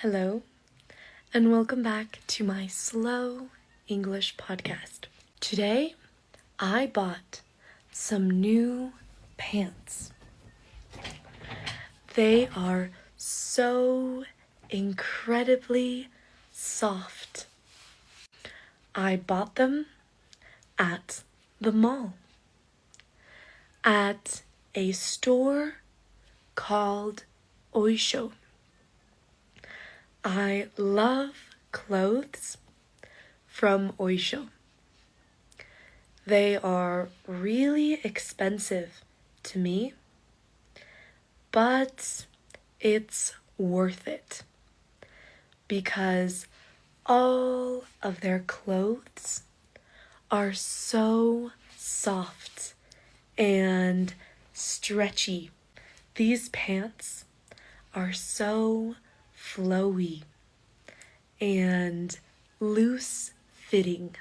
Hello, and welcome back to my Slow English podcast. Today, I bought some new pants. They are so incredibly soft. I bought them at the mall, at a store called Oisho. I love clothes from Oisho. They are really expensive to me, but it's worth it because all of their clothes are so soft and stretchy. These pants are so flowy and loose fitting.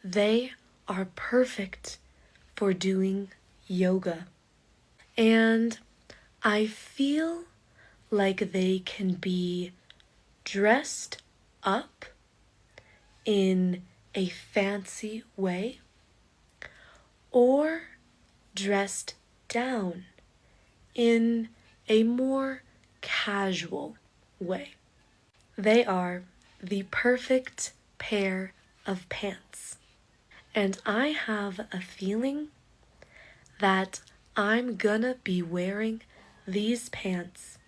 They are perfect for doing yoga. And I feel like they can be dressed up in a fancy way or dressed down in a more casual way. They are the perfect pair of pants. And I have a feeling that I'm gonna be wearing these pants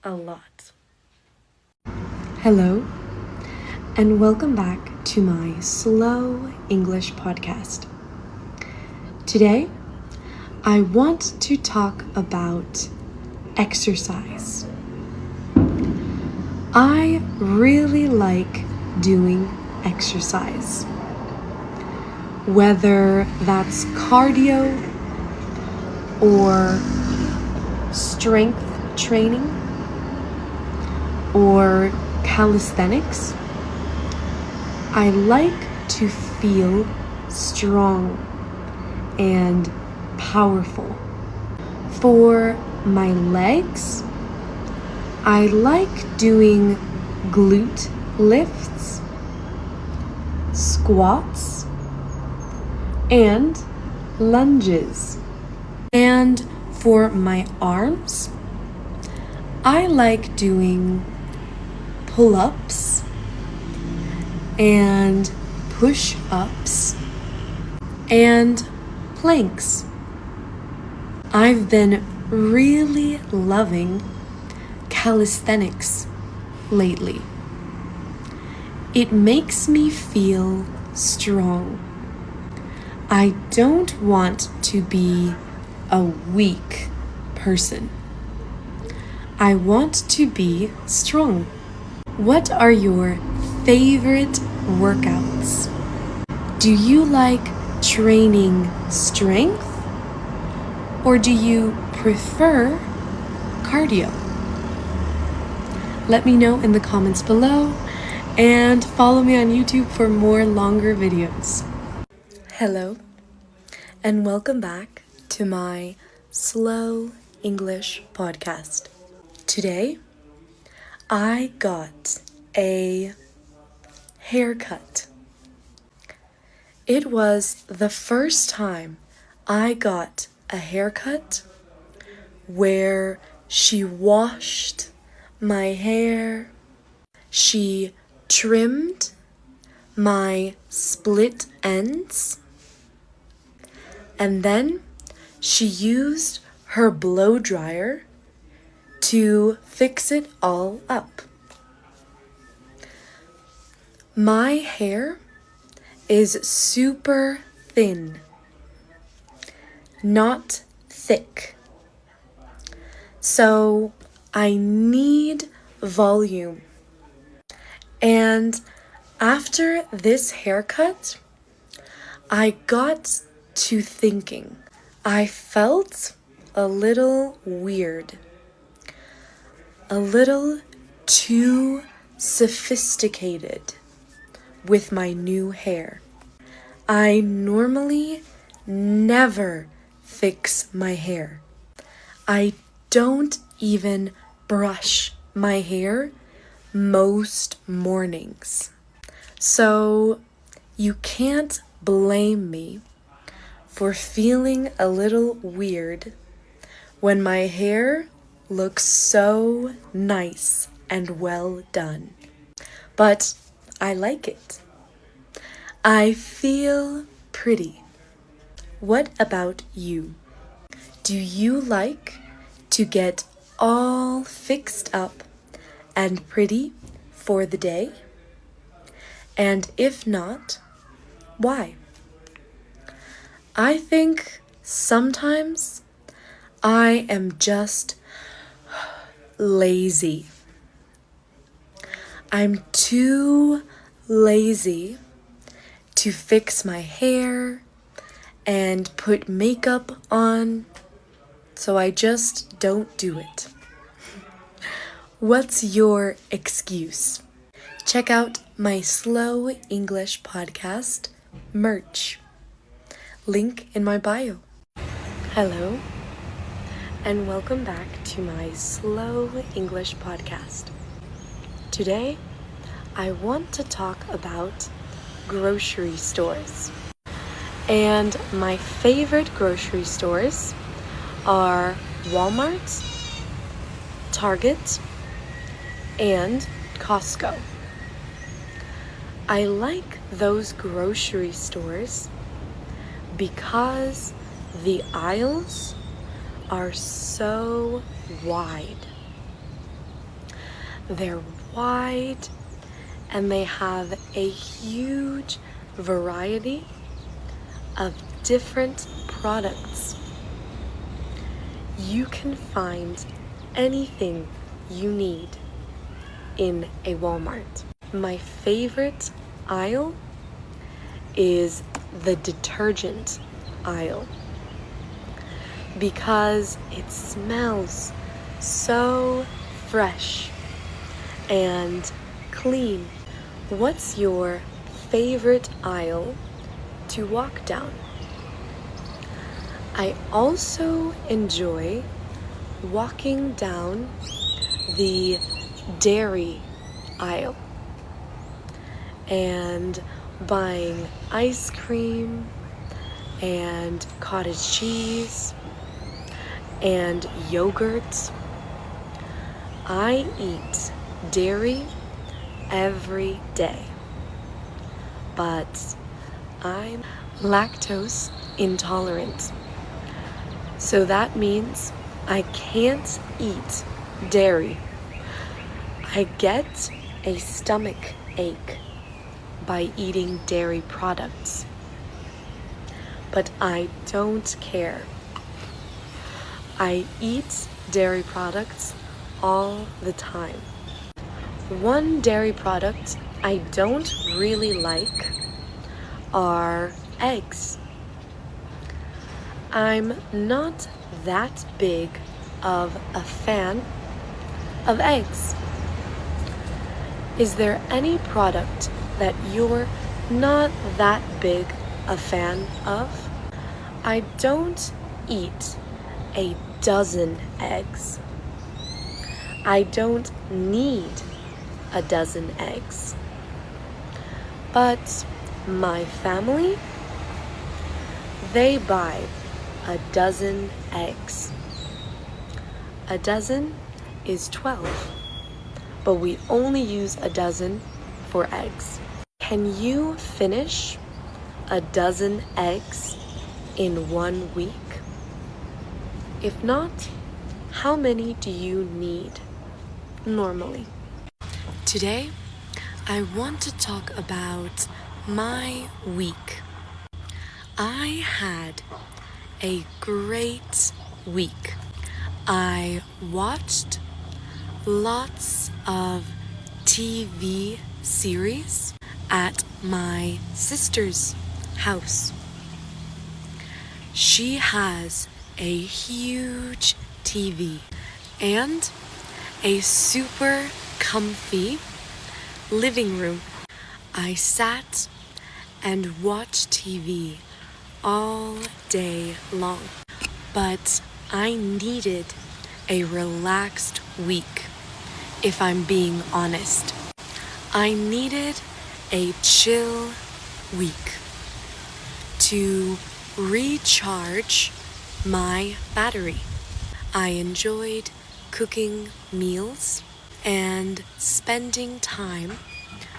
a lot. Hello, and welcome back to my Slow English podcast. Today, I want to talk about exercise. I really like doing exercise. Whether that's cardio or strength training or calisthenics, I like to feel strong and powerful. For my legs, I like doing glute lifts, squats, and lunges. And for my arms, I like doing pull-ups and push-ups and planks. I've been really loving calisthenics lately. It makes me feel strong. I don't want to be a weak person. I want to be strong. What are your favorite workouts? Do you like training strength or do you prefer cardio? Let me know in the comments below and follow me on YouTube for more longer videos. Hello, and welcome back to my Slow English podcast. Today, I got a haircut. It was the first time I got a haircut where she washed my hair, she trimmed my split ends, and then she used her blow dryer to fix it all up. My hair is super thin, not thick. So I need volume. And after this haircut, I got to thinking. I felt a little weird, a little too sophisticated with my new hair. I normally never fix my hair. I don't even brush my hair most mornings. So you can't blame me for feeling a little weird when my hair looks so nice and well done. But I like it. I feel pretty. What about you? Do you like to get all fixed up and pretty for the day? And if not, why? I think sometimes I am just lazy. I'm too lazy to fix my hair and put makeup on, so I just don't do it. What's your excuse? Check out my Slow English podcast merch. Link in my bio. Hello, and welcome back to my Slow English podcast. Today, I want to talk about grocery stores. And my favorite grocery stores are Walmart, Target, and Costco. I like those grocery stores because the aisles are so wide. They're wide and they have a huge variety of different products. You can find anything you need in a Walmart. My favorite aisle is the detergent aisle because it smells so fresh and clean. What's your favorite aisle to walk down? I also enjoy walking down the dairy aisle and buying ice cream and cottage cheese and yogurt. I eat dairy every day, but I'm lactose intolerant. So that means I can't eat dairy. I get a stomach ache by eating dairy products. But I don't care. I eat dairy products all the time. One dairy product I don't really like are eggs. I'm not that big of a fan of eggs. Is there any product that you're not that big a fan of? I don't eat a dozen eggs. I don't need a dozen eggs. But my family, they buy a dozen eggs. A dozen is 12, but we only use a dozen for eggs. Can you finish a dozen eggs in 1 week? If not, how many do you need normally? Today, I want to talk about my week. I had a great week. I watched lots of TV series at my sister's house. She has a huge TV and a super comfy living room. I sat and watched TV all day long, but I needed a relaxed week if I'm being honest. I needed a chill week to recharge my battery. I enjoyed cooking meals and spending time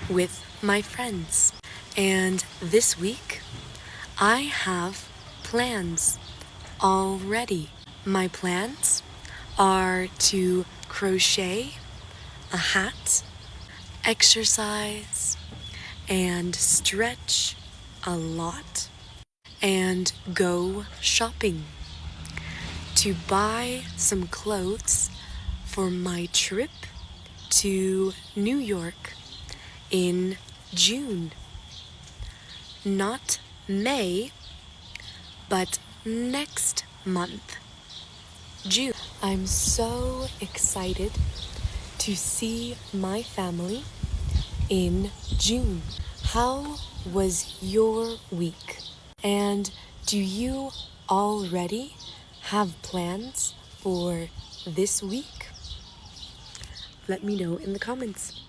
with my friends. And this week, I have plans already. My plans are to crochet a hat, exercise, and stretch a lot, and go shopping to buy some clothes for my trip to New York in June. Not May, but next month, June. I'm so excited to see my family in June. How was your week? And do you already have plans for this week? Let me know in the comments.